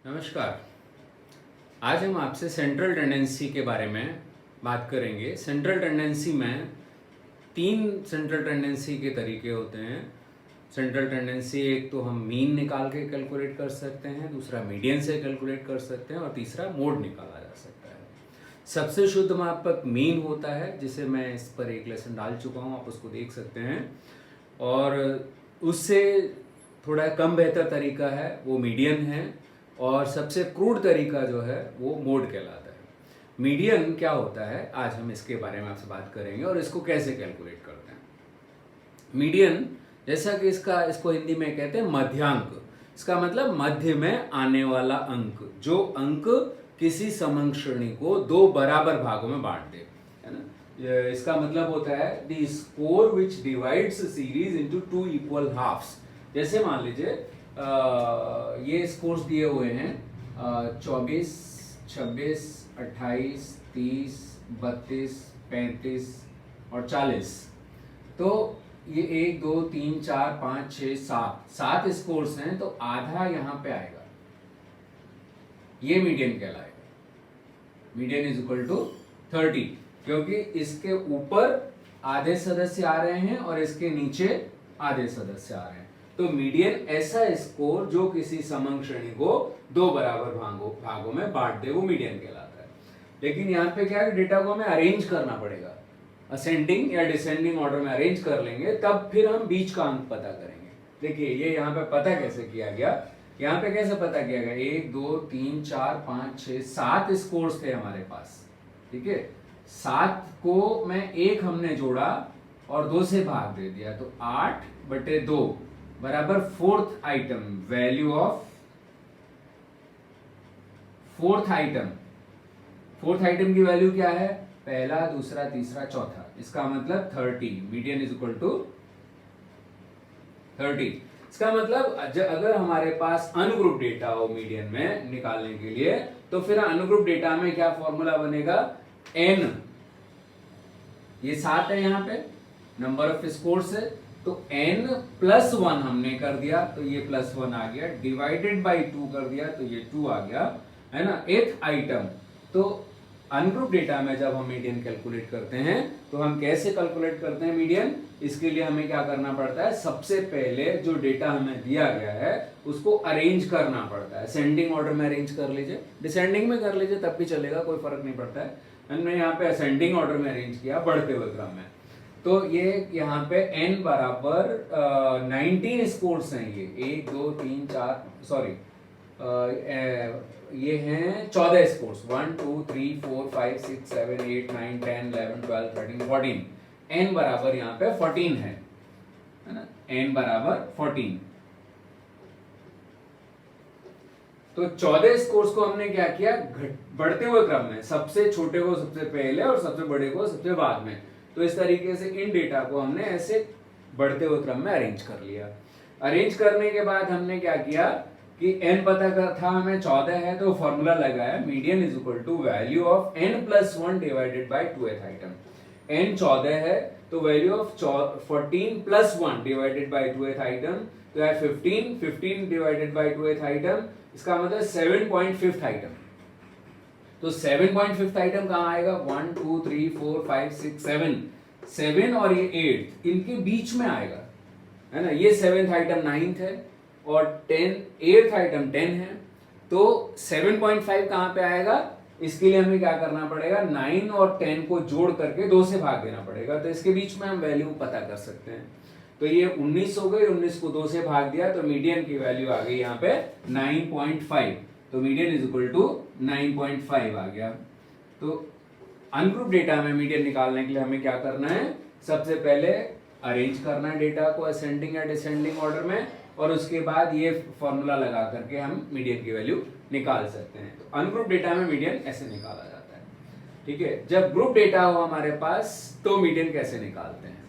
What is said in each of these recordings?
नमस्कार। आज हम आपसे सेंट्रल टेंडेंसी के बारे में बात करेंगे। सेंट्रल टेंडेंसी में तीन सेंट्रल टेंडेंसी के तरीके होते हैं। सेंट्रल टेंडेंसी एक तो हम मीन निकाल के कैलकुलेट कर सकते हैं, दूसरा मीडियन से कैलकुलेट कर सकते हैं और तीसरा मोड निकाला जा सकता है। सबसे शुद्ध मापक मीन होता है, जिसे मैं इस पर एक लेसन डाल चुका हूँ, आप उसको देख सकते हैं। और उससे थोड़ा कम बेहतर तरीका है वो मीडियन है, और सबसे क्रूड तरीका जो है वो मोड कहलाता है। मीडियन क्या होता है, आज हम इसके बारे में आपसे बात करेंगे और इसको कैसे कैलकुलेट करते हैं। मीडियन जैसा कि इसको हिंदी में कहते हैं मध्यांक। इसका मतलब मध्य में आने वाला अंक, जो अंक किसी समंक श्रेणी को दो बराबर भागों में बांट दे, है ना। इसका मतलब होता है the score which divides series into two equal halves. जैसे मान लीजिए ये स्कोर्स दिए हुए हैं 24, 26, 28, 30, 32, 35 और 40। तो ये 1, 2, 3, 4, 5, 6, 7 स्कोर्स हैं, तो आधा यहां पे आएगा, ये मीडियन कहलाएगा। मीडियन इज इक्वल टू 30, क्योंकि इसके ऊपर आधे सदस्य आ रहे हैं और इसके नीचे आधे सदस्य आ रहे हैं। तो मीडियन ऐसा स्कोर जो किसी समंक श्रेणी को दो बराबर भागों में बांट दे, वो मीडियन कहलाता है। लेकिन यहाँ पे क्या है, डेटा को हमें अरेंज करना पड़ेगा। असेंडिंग या डिसेंडिंग ऑर्डर में अरेंज कर लेंगे, तब फिर हम बीच का अंक पता करेंगे। देखिए ये यहाँ पे पता कैसे किया गया, यहाँ पे कैसे पता किया गया, 1, 2, 3, 4, 5, 6, 7 स्कोर्स थे हमारे पास, ठीक है। 7 को मैं 1 हमने जोड़ा और 2 से भाग दे दिया, तो 8/2 बराबर fourth item, value of fourth item की वैल्यू क्या है, पहला, दूसरा, तीसरा, चौथा। इसका मतलब 30। Median is equal to 30। इसका मतलब अगर हमारे पास अनग्रुप डेटा हो मीडियन में निकालने के लिए, तो फिर अनग्रुप डेटा में क्या फॉर्मूला बनेगा, n, ये 7 है यहाँ पे, नंबर ऑफ स्कोर्स है, तो n+1 हमने कर दिया, तो ये +1 आ गया, डिवाइडेड बाई 2 कर दिया, तो ये 2 आ गया, है ना। 8th item. तो अनग्रुप डेटा में जब हम मीडियन कैलकुलेट करते हैं, तो हम कैसे कैलकुलेट करते हैं मीडियन, इसके लिए हमें क्या करना पड़ता है, सबसे पहले जो डेटा हमें दिया गया है उसको अरेंज करना पड़ता है। सेंडिंग ऑर्डर में अरेंज कर लीजिए, डिसेंडिंग में कर लीजिए, तब भी चलेगा, कोई फर्क नहीं पड़ता है। हमने यहाँ पे असेंडिंग ऑर्डर में अरेंज किया, बढ़ते हुए क्रम में। तो ये यहाँ पे n बराबर 19 स्कोर्स हैं, ये 1, 2, 3, 4, सॉरी ये हैं 14 स्कोर्स, 1, 2, 3, 4, 5, 6, 7, 8, 9, 10, 11, 12, 13, 14। n बराबर यहाँ पे 14 है ना, n बराबर 14। तो 14 स्कोर्स को हमने क्या किया, बढ़ते हुए क्रम में, सबसे छोटे को सबसे पहले और सबसे बड़े को सबसे बाद में। तो इस तरीके से इन डेटा को हमने ऐसे बढ़ते हुए क्रम में अरेंज कर लिया। अरेंज करने के बाद हमने क्या किया कि n पता था हमें 14 है, तो फॉर्मूला लगाया, median is equal to value of n+1 divided by 2th item. n 14 है, तो value of 14+1 divided by 2th item, तो है 15, 15 डिवाइडेड बाय 2th आइटम, इसका मतलब 7.5th आइटम। तो 7.5th आइटम कहाँ आएगा, 1, 2, 3, 4, 5, 6, 7 और ये 8 इनके बीच में आएगा, है ना। ये 7th आइटम 9th है और 8th आइटम 10 है, तो 7.5 कहाँ पे आएगा, इसके लिए हमें क्या करना पड़ेगा, 9 और 10 को जोड़ करके 2 से भाग देना पड़ेगा, तो इसके बीच में हम वैल्यू पता कर सकते हैं। तो ये 19 हो गई, 19 को 2 से भाग दिया, तो मीडियन की वैल्यू आ गई यहाँ पे 9.5। तो मीडियन इज इक्वल टू 9.5 आ गया। तो अनग्रुप डेटा में मीडियन निकालने के लिए हमें क्या करना है, सबसे पहले अरेंज करना है डेटा को असेंडिंग या डिसेंडिंग ऑर्डर में, और उसके बाद ये फॉर्मूला लगा करके हम मीडियन की वैल्यू निकाल सकते हैं। तो अनग्रुप डेटा में मीडियन ऐसे निकाला जाता है, ठीक है। जब ग्रुप डेटा हो हमारे पास, तो मीडियन कैसे निकालते हैं,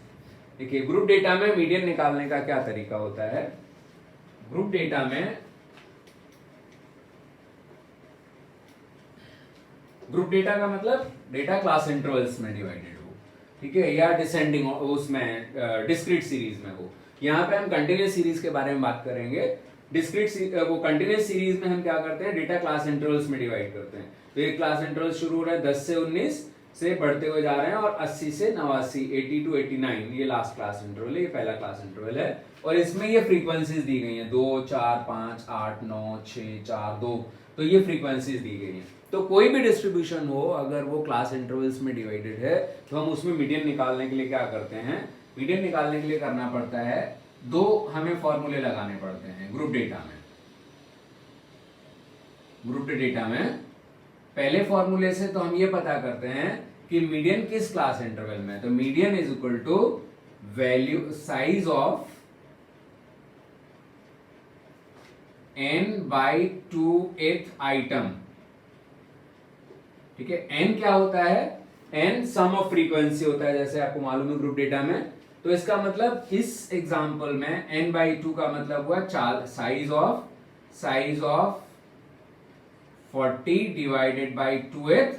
देखिए। ग्रुप डेटा में मीडियन निकालने का क्या तरीका होता है, ग्रुप डेटा में ग्रुप डेटा का मतलब डेटा क्लास इंटरवल्स में डिवाइडेड हो, ठीक है, या डिसेंडिंग उसमें डिस्क्रीट सीरीज में हो। यहाँ पे हम कंटिन्यूअस सीरीज के बारे में बात करेंगे, डिस्क्रीट वो कंटिन्यूस सीरीज में हम क्या करते हैं, डेटा क्लास इंटरवल्स में डिवाइड करते हैं। तो ये क्लास इंटरवल शुरू हो रहा है 10 से 19 से बढ़ते हुए जा रहे हैं, और 80 से 89, 80 to 89 ये लास्ट क्लास इंटरवल है, ये पहला क्लास इंटरवल है। और इसमें ये फ्रीक्वेंसीज दी गई हैं 2, 4, 5, 8, 9, 6, 4, 2, तो ये फ्रीक्वेंसीज दी गई हैं। तो कोई भी डिस्ट्रीब्यूशन हो, अगर वो क्लास इंटरवल्स में डिवाइडेड है, तो हम उसमें मीडियन निकालने के लिए क्या करते हैं, मीडियन निकालने के लिए करना पड़ता है, दो हमें फॉर्मूले लगाने पड़ते हैं ग्रुप डेटा में। ग्रुप डेटा में पहले फॉर्मूले से तो हम ये पता करते हैं कि मीडियन किस क्लास इंटरवल में, तो median is equal to value size of n/2th item. ठीक है, n क्या होता है, n सम ऑफ फ्रीक्वेंसी होता है, जैसे आपको मालूम है ग्रुप डेटा में। तो इसका मतलब इस एग्जांपल में n/2 का मतलब हुआ size of 40 divided by 2th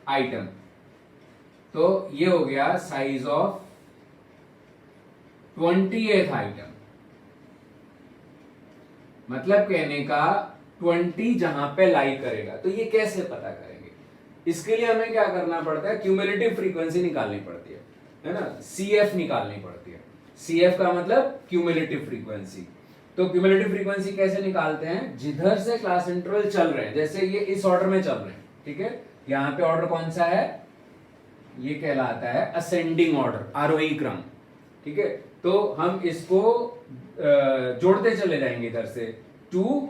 item. तो ये हो गया साइज ऑफ 20th आइटम। मतलब कहने का 20 जहां पे लाई करेगा। तो ये कैसे पता करेंगे, इसके लिए हमें क्या करना पड़ता है, क्यूमुलेटिव फ्रीक्वेंसी निकालनी पड़ती है ना, CF निकालनी पड़ती है। CF का मतलब क्यूमुलेटिव फ्रीक्वेंसी। तो क्यूमुलेटिव फ्रीक्वेंसी कैसे निकालते हैं, जिधर से क्लास इंटरवल चल रहे हैं, जैसे ये इस ऑर्डर में चल रहे हैं, ठीक है, यहाँ पे ऑर्डर कौन सा है, ये कहलाता है असेंडिंग ऑर्डर, आरोही क्रम। ठीक है, तो हम इसको जोड़ते चले जाएंगे इधर से, 2,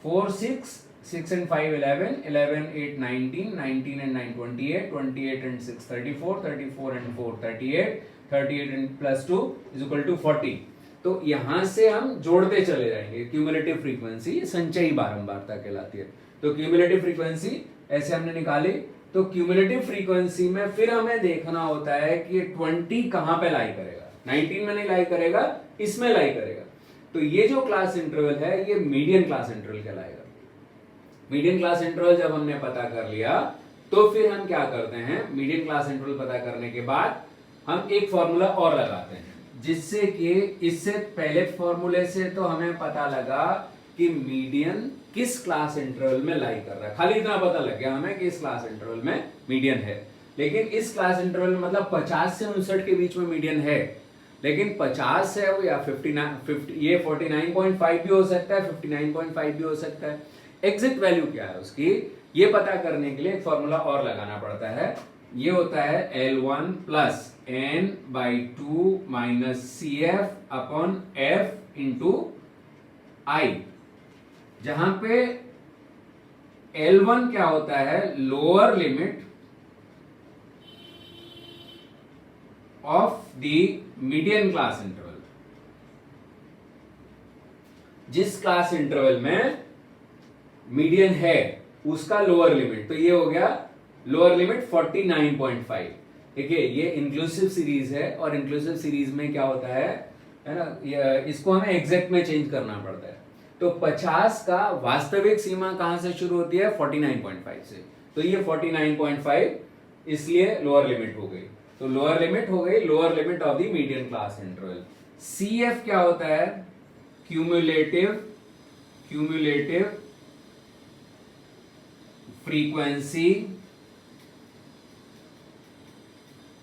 4, 6, 6 and 5 11, 11, 8 19, 19 and 9 28, 28 and 6 34, 34 and 4 38, 38 and plus 2 is equal to 40। तो यहां से हम जोड़ते चले जाएंगे। क्यूमुलेटिव फ्रीक्वेंसी संचयी बारंबारता कहलाती है। तो क्यूमुलेटिव फ्रीक्वेंसी ऐसे हमने निकाली। तो क्यूमुलेटिव फ्रीक्वेंसी में फिर हमें देखना होता है कि 20 कहां पे लाई करेगा, 19 में नहीं लाई करेगा, इसमें लाई करेगा। तो ये जो क्लास इंटरवल है ये मीडियन क्लास इंटरवल कहलाएगा। मीडियन क्लास इंटरवल जब हमने पता कर लिया, तो फिर हम क्या करते हैं, मीडियन क्लास इंटरवल पता करने के बाद हम एक फॉर्मूला और लगाते हैं, जिससे कि इससे पहले फॉर्मूले से तो हमें पता लगा कि मीडियन किस क्लास इंटरवल में लाई कर रहा है। खाली इतना पता लग गया हमें कि इस क्लास इंटरवल में मीडियन है। लेकिन इस क्लास इंटरवल में मतलब 50 से 59 के बीच में मीडियन है। लेकिन 50 है वो या 59, ये 49.5 भी हो सकता है, 59.5 भी हो सकता है। एग्जिट वैल्यू क्या है उसकी, ये पता करने के लिए एक फॉर्मूला और लगाना पड़ता है। ये होता है L1 plus n/2 minus CF upon F into I, जहां पे L1 क्या होता है, lower limit of the median class interval. जिस क्लास इंटरवल में मीडियन है उसका लोअर लिमिट, तो ये हो गया लोअर लिमिट 49.5। देखिए ये इंक्लूसिव सीरीज है, और इंक्लूसिव सीरीज में क्या होता है ना, इसको हमें एग्जैक्ट में चेंज करना पड़ता है। तो 50 का वास्तविक सीमा कहां से शुरू होती है, 49.5 से। तो ये 49.5 इसलिए लोअर लिमिट हो गई। तो लोअर लिमिट हो गई, lower limit of the median class interval. CF क्या होता है, cumulative frequency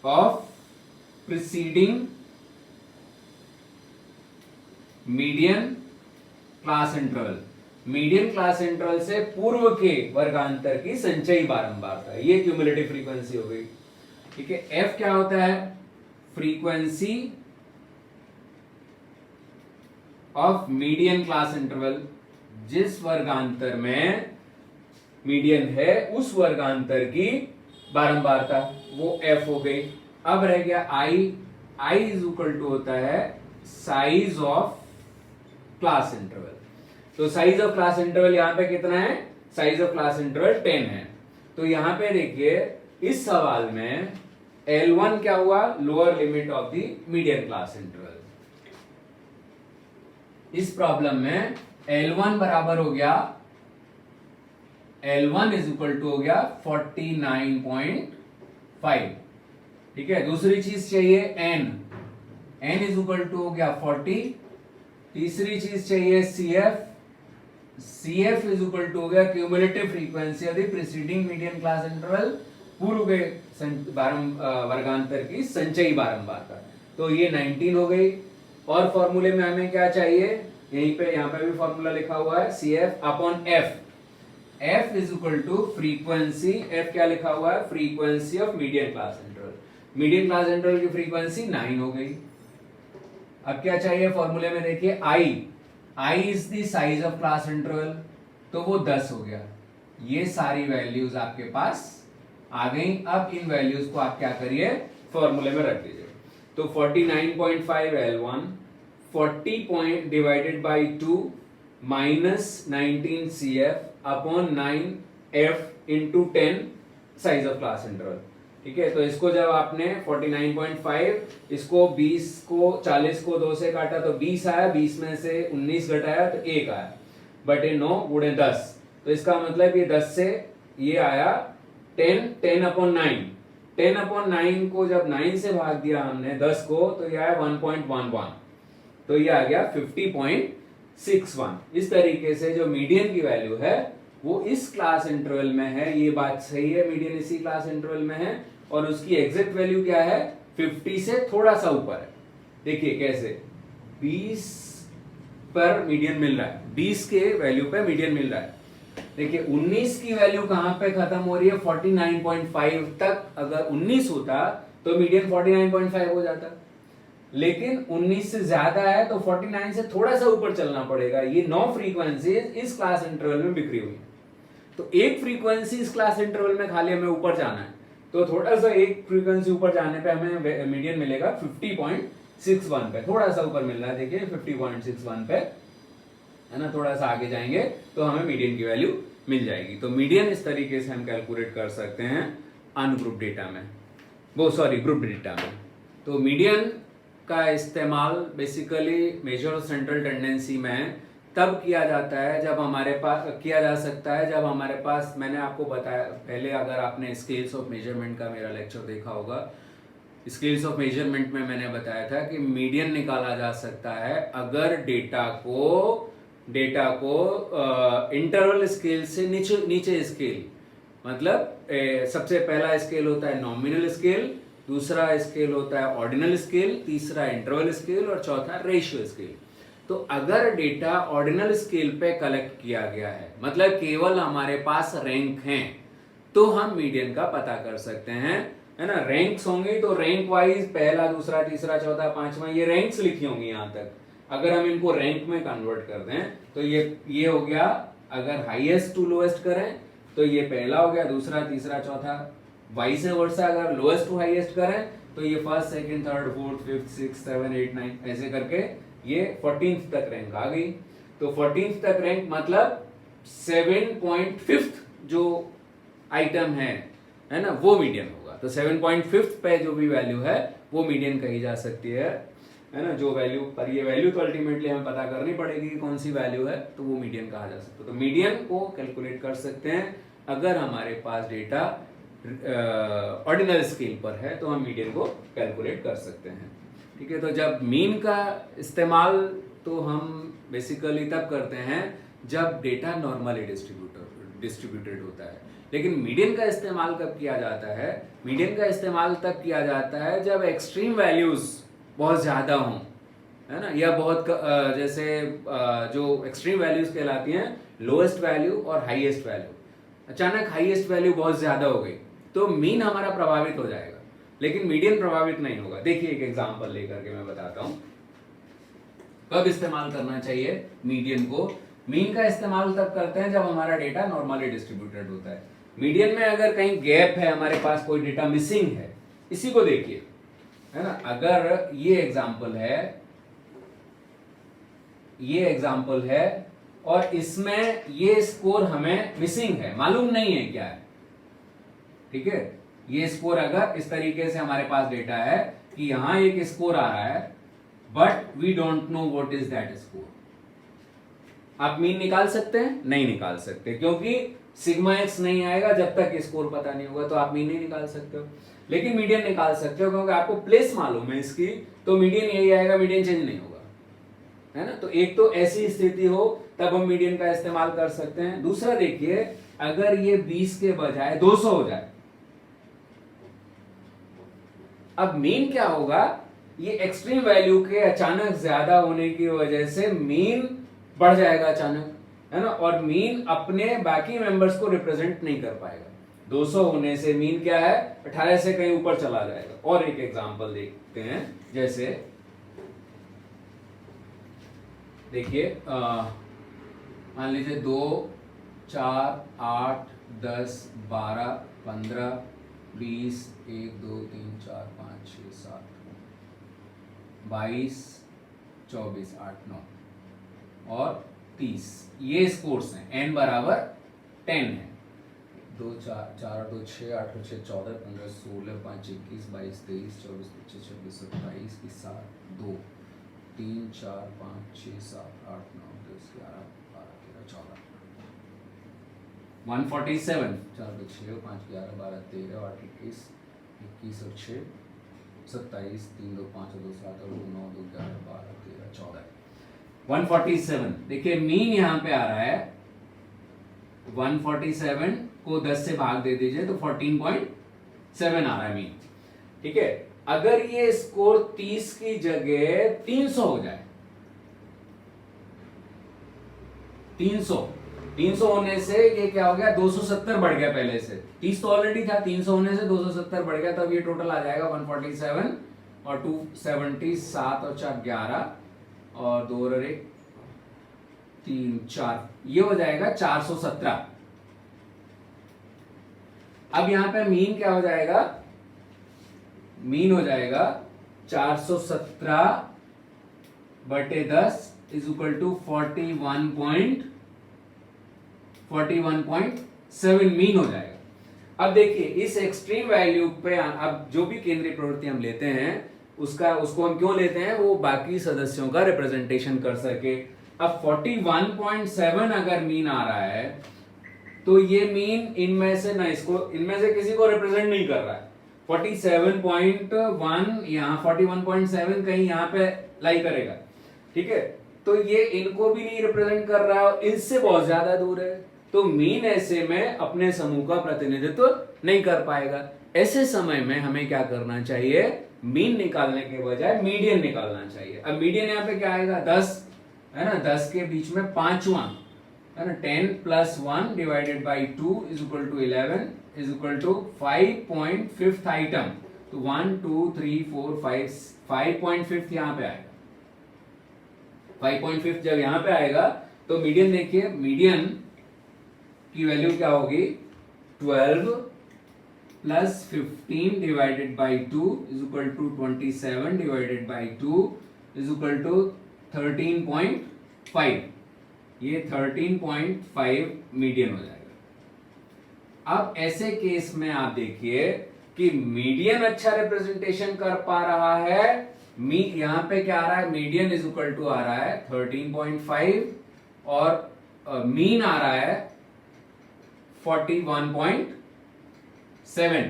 of preceding median class interval. Median class interval से पूर्व के वर्गांतर की संचयी बारंबारता, ये क्यूमुलेटिव फ्रीक्वेंसी हो गई। ठीक है, F क्या होता है, frequency of median class interval, जिस वर्गांतर में मीडियन है उस वर्गांतर की बारंबारता, वो F हो गई। अब रह गया I इज इक्वल टू होता है साइज ऑफ क्लास इंटरवल। तो साइज ऑफ क्लास इंटरवल यहां पे कितना है, साइज ऑफ क्लास इंटरवल 10 है। तो यहां पे देखिए इस सवाल में L1 क्या हुआ, lower limit of the median class interval. इस प्रॉब्लम में L1 बराबर हो गया, L1 इज इक्वल टू हो गया 49.5। ठीक है, दूसरी चीज चाहिए n इज इक्वल टू हो गया 40। तीसरी चीज चाहिए CF, C F is equal to हो गया cumulative frequency of the preceding median class interval पूर्व के वर्गांतर की संचयी बारंबारता। तो ये 19 हो गई। और फॉर्मूले में हमें क्या चाहिए, यहीं पे यहाँ पे भी फॉर्मूला लिखा हुआ है C F upon F. F is equal to frequency, F क्या लिखा हुआ है, frequency of median class interval. Median class interval की फ्रीक्वेंसी 9 हो गई। अब क्या चाहिए फॉर्मूले में, देखिए I is the size of class interval, तो वो 10 हो गया। ये सारी वैल्यूज आपके पास आ गई। अब इन वैल्यूज को आप क्या करिए, फॉर्मूले में रख दीजिए। तो 49.5 L1 40 point divided by 2 minus 19 CF upon 9F into 10 size of class interval. ठीक है, तो इसको जब आपने 49.5 इसको 20 को 40 को 2 से काटा तो 20 आया, 20 में से 19 घटाया तो 1 आया, बटे 9 गुणे 10। तो इसका मतलब ये 10 से ये आया 10 अपॉन 9। 10 अपॉन 9 को जब 9 से भाग दिया हमने 10 को, तो ये आया 1.11, तो ये आ गया 50.61। इस तरीके से जो मीडियन की वैल्यू है वो इस क्लास इंटरवल में है, ये बात सही है, मीडियन इसी क्लास इंटरवल में है। और उसकी एग्जैक्ट वैल्यू क्या है, 50 से थोड़ा सा ऊपर है। देखिए कैसे, 20 पर मीडियन मिल रहा है, 20 के वैल्यू पे मीडियन मिल रहा है। देखिए 19 की वैल्यू कहां पे खत्म हो रही है, 49.5 तक। अगर 19 होता तो मीडियन 49.5 हो जाता, लेकिन 19 से ज्यादा है तो 49 से थोड़ा सा ऊपर चलना पड़ेगा। ये 9 फ्रीक्वेंसी इस क्लास इंटरवल में बिखरी हुई है, तो एक फ्रीक्वेंसी इस क्लास इंटरवल में खाली हमें ऊपर जाना है, तो थोड़ा सा एक फ्रीक्वेंसी ऊपर जाने पे हमें मीडियन मिलेगा 50.61 पे, थोड़ा सा ऊपर मिल रहा है। देखिए 50.61 पे है ना, थोड़ा सा आगे जाएंगे तो हमें मीडियन की वैल्यू मिल जाएगी। तो मीडियन इस तरीके से हम कैलकुलेट कर सकते हैं अनग्रुप डेटा में, ग्रुप डेटा में। तो मीडियन का इस्तेमाल बेसिकली मेजर और सेंट्रल टेंडेंसी में तब किया जाता है जब हमारे पास किया जा सकता है जब हमारे पास, मैंने आपको बताया पहले, अगर आपने स्केल्स ऑफ मेजरमेंट का मेरा लेक्चर देखा होगा, स्केल्स ऑफ मेजरमेंट में मैंने बताया था कि मीडियन निकाला जा सकता है अगर डेटा को इंटरवल स्केल से नीचे स्केल, मतलब सबसे पहला स्केल होता है नॉमिनल स्केल, दूसरा स्केल होता है ऑर्डिनल स्केल, तीसरा इंटरवल स्केल और चौथा रेशियो स्केल। तो अगर डेटा ऑर्डिनल स्केल पे कलेक्ट किया गया है, मतलब केवल हमारे पास रैंक हैं, तो हम मीडियन का पता कर सकते हैं, है ना। रैंक्स होंगे तो रैंक वाइज पहला, दूसरा, तीसरा, चौथा, पांचवा, ये रैंक्स लिखी होंगी यहां तक। अगर हम इनको रैंक में कन्वर्ट कर दें तो ये हो गया, अगर हाईएस्ट टू लोएस्ट करें तो ये पहला हो गया, दूसरा, तीसरा, चौथा, वाइस वर्सा अगर लोएस्ट टू हाईएस्ट करें तो ये first, second, third, fourth, fifth, six, 7, 8, 9 ऐसे करके ये 14th तक रैंक आ गई। तो 14th तक रैंक मतलब 7.5 जो आइटम है ना, वो मीडियन होगा। तो 7.5 पे जो भी वैल्यू है वो मीडियन कही जा सकती है ना। जो वैल्यू पर, ये वैल्यू तो अल्टीमेटली हमें पता करनी पड़ेगी कौन सी वैल्यू है, तो वो मीडियन कहा जा सकता है। तो मीडियन को कैलकुलेट कर सकते हैं अगर हमारे पास डेटा ऑर्डिनल स्केल पर है, तो हम मीडियन को कैलकुलेट कर सकते हैं। ठीक है, तो जब मीन का इस्तेमाल तो हम बेसिकली तब करते हैं जब डेटा नॉर्मली डिस्ट्रीब्यूटेड होता है। लेकिन मीडियन का इस्तेमाल कब किया जाता है, मीडियन का इस्तेमाल तब किया जाता है जब एक्सट्रीम वैल्यूज बहुत ज्यादा हों, है ना, या बहुत जैसे जो एक्सट्रीम वैल्यूज कहलाती हैं लोएस्ट वैल्यू और हाईएस्ट वैल्यू, अचानक हाईएस्ट वैल्यू बहुत ज्यादा हो गई तो मीन हमारा प्रभावित हो जाएगा, लेकिन मीडियन प्रभावित नहीं होगा। देखिए एक एग्जांपल लेकर के मैं बताता हूं कब इस्तेमाल करना चाहिए मीडियन को। मीन का इस्तेमाल तब करते हैं जब हमारा डेटा नॉर्मली डिस्ट्रीब्यूटेड होता है। मीडियन में अगर कहीं गैप है, हमारे पास कोई डेटा मिसिंग है, इसी को देखिए, है ना। अगर ये एग्जाम्पल है और इसमें ये स्कोर हमें मिसिंग है, मालूम नहीं है क्या है, ठीक है। ये स्कोर अगर इस तरीके से हमारे पास डेटा है कि यहां एक स्कोर आ रहा है but we don't know what is that score, आप मीन निकाल सकते हैं? नहीं निकाल सकते, क्योंकि सिग्मा एक्स नहीं आएगा जब तक स्कोर पता नहीं होगा, तो आप मीन नहीं निकाल सकते हो। लेकिन मीडियन निकाल सकते हो क्योंकि आपको प्लेस मालूम है इसकी, तो मीडियन यही आएगा, मीडियन चेंज नहीं होगा, है ना। तो एक तो ऐसी स्थिति हो तब हम मीडियन का इस्तेमाल कर सकते हैं। दूसरा देखिए, अगर ये 20 के बजाय 200 हो जाए, अब मीन क्या होगा, ये एक्सट्रीम वैल्यू के अचानक ज्यादा होने की वजह से मीन बढ़ जाएगा अचानक, है ना, और मीन अपने बाकी मेंबर्स को रिप्रेजेंट नहीं कर पाएगा। 200 होने से मीन क्या है, 18 से कहीं ऊपर चला जाएगा। और एक एग्जांपल देखते हैं, जैसे देखिए मान लीजिए 2, 4, 8, 10, 12, 15, 20, 1, 2, 3, 4, 5, 6, 7, 22, 24, 8, 9 और 30, ये स्कोर्स हैं। n बराबर 10 है। 2, 4, 4, 2, 6, 8, 6, 14, 15, 16, 5, 21, 22, 23, 24, 25, 26, 27, 7, 2, 3, 4, 5, 6, 7, 8, 9, 10, 11, 12, 13, 14, 147, 4, 2, 6, 5, 11, 12, 13, 8, 21, 21 और 6, 27, 3, 2, 5, 2, 7, 2, 9, 2, 11, 12, 13, 14, 147। देखिए मीन यहाँ पे आ रहा है 147 को 10 से भाग दे दीजिए तो 14.7 आ रहा है मीन। ठीक है, अगर ये स्कोर 30 की जगह 300 हो जाए, 300 होने से ये क्या हो गया, 270 बढ़ गया पहले से। 30 तो ऑलरेडी था, 300 होने से 270 बढ़ गया, तब ये टोटल आ जाएगा 147 और 270, 7 और 4 11 और 2 और 1 3 4, ये हो जाएगा 417। अब यहां पे मीन क्या हो जाएगा, मीन हो जाएगा 417 बटे 10 इज इक्वल टू 41.7 मीन हो जाएगा। अब देखिए इस एक्सट्रीम वैल्यू पे अब जो भी केंद्रीय प्रवृत्ति हम लेते हैं उसको हम क्यों लेते हैं, वो बाकी सदस्यों का रिप्रेजेंटेशन कर सके। अब 41.7 अगर मीन आ रहा है तो ये मीन इनमें से ना इनमें से किसी को रिप्रेजेंट नहीं कर रहा है। 47.1 यहाँ 41.7 कहीं यहाँ पे लाई करेगा। ठीक है, तो ये इनको भी नहीं रिप्रेजेंट कर रहा है, इनसे बहुत ज्यादा दूर है, तो मीन ऐसे में अपने समूह का प्रतिनिधित्व नहीं कर पाएगा। ऐसे समय में हमें क्या करना चाहिए, मीन निकालने के बजाय मीडियन निकालना चाहिए। अब मीडियन यहाँ पे क्या आएगा, 10 है ना, 10 के बीच में पांचवा है ना, 10 + 1 divided by 2 is equal to 11 is equal to 5.5 item, तो 1 2 3 4 5 5.5 यहाँ पे आएगा। 5.5 जब यहाँ पे आएगा तो मीडियन देखिए, मीडियन की वैल्यू क्या होगी, 12 + 15 divided by 2 is equal to 27 divided by 2 is equal to 13.5, ये 13.5 मीडियन हो जाएगा। अब ऐसे केस में आप देखिए कि मीडियन अच्छा रिप्रेजेंटेशन कर पा रहा है, यहां पे क्या आ रहा है, मीडियन इज इक्वल टू आ रहा है 13.5 और मीन आ रहा है 41.7।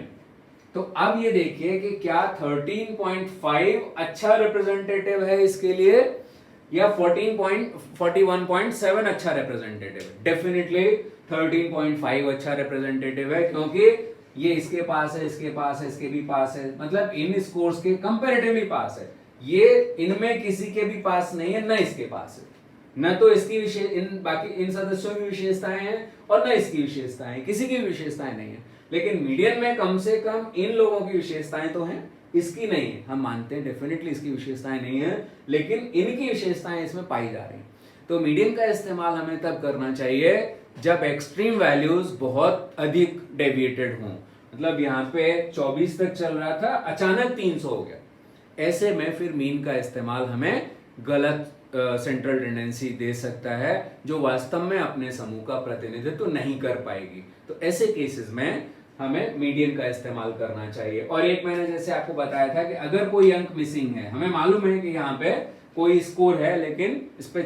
तो अब ये देखिए कि क्या 13.5 अच्छा रिप्रेजेंटेटिव है इसके लिए या 41.7 अच्छा रिप्रेजेंटेटिव है। डेफिनेटली 13.5 अच्छा रिप्रेजेंटेटिव है, क्योंकि ये इसके पास है, इसके पास है, इसके भी पास है, मतलब इन स्कोर्स के कंपैरेटिवली पास है। ये इनमें किसी के भी पास नहीं है, न इसके पास है, न तो इसकी इन सदस्यों की विशेषताएं हैं और न इसकी विशेषताएं, किसी की विशेषताएं नहीं है। लेकिन मीडियन में कम से कम इन लोगों की विशेषताएं तो हैं, इसकी नहीं है। हम मानते हैं डेफिनेटली इसकी विशेषताएं नहीं है, लेकिन इनकी विशेषताएं इसमें पाई जा रही हैं। तो मीडियन का इस्तेमाल हमें तब करना चाहिए जब एक्सट्रीम वैल्यूज बहुत अधिक डेविएटेड हों। मतलब यहाँ पे 24 तक चल रहा था, अचानक 300 हो गया, ऐसे में फिर मीन का इस्तेमाल हमें गलत सेंट्रल टेंडेंसी दे सकता है, जो वास्तव में अपने समूह का प्रतिनिधित्व नहीं कर पाएगी। तो ऐसे केसेस में हमें मीडियन का इस्तेमाल करना चाहिए। और एक मैंने जैसे आपको बताया था कि अगर कोई अंक मिसिंग है, हमें मालूम है कि यहाँ पे कोई स्कोर है लेकिन इस पे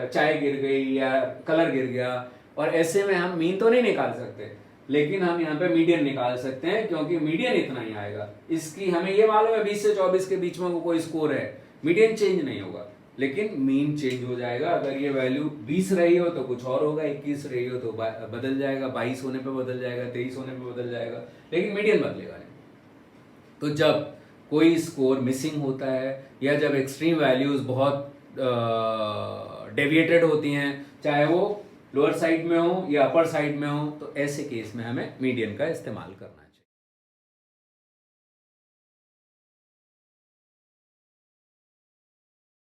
चाय गिर गई या कलर गिर गया, और ऐसे में हम मीन तो नहीं निकाल सकते, लेकिन हम यहाँ पे मीडियन निकाल सकते हैं, क्योंकि मीडियन इतना ही आएगा। इसकी हमें ये मालूम है 20 से 24 के बीच में कोई स्कोर है, मीडियन चेंज नहीं होगा, लेकिन मीन चेंज हो जाएगा। अगर ये वैल्यू 20 रही हो तो कुछ और होगा, 21 रही हो तो बदल जाएगा, 22 होने पे बदल जाएगा, 23 होने पे बदल जाएगा, लेकिन मीडियन बदलेगा नहीं। तो जब कोई स्कोर मिसिंग होता है या जब एक्सट्रीम वैल्यूज बहुत डेविएटेड होती हैं, चाहे वो लोअर साइड में हो या अपर साइड में हो, तो ऐसे केस में हमें मीडियन का इस्तेमाल करना है।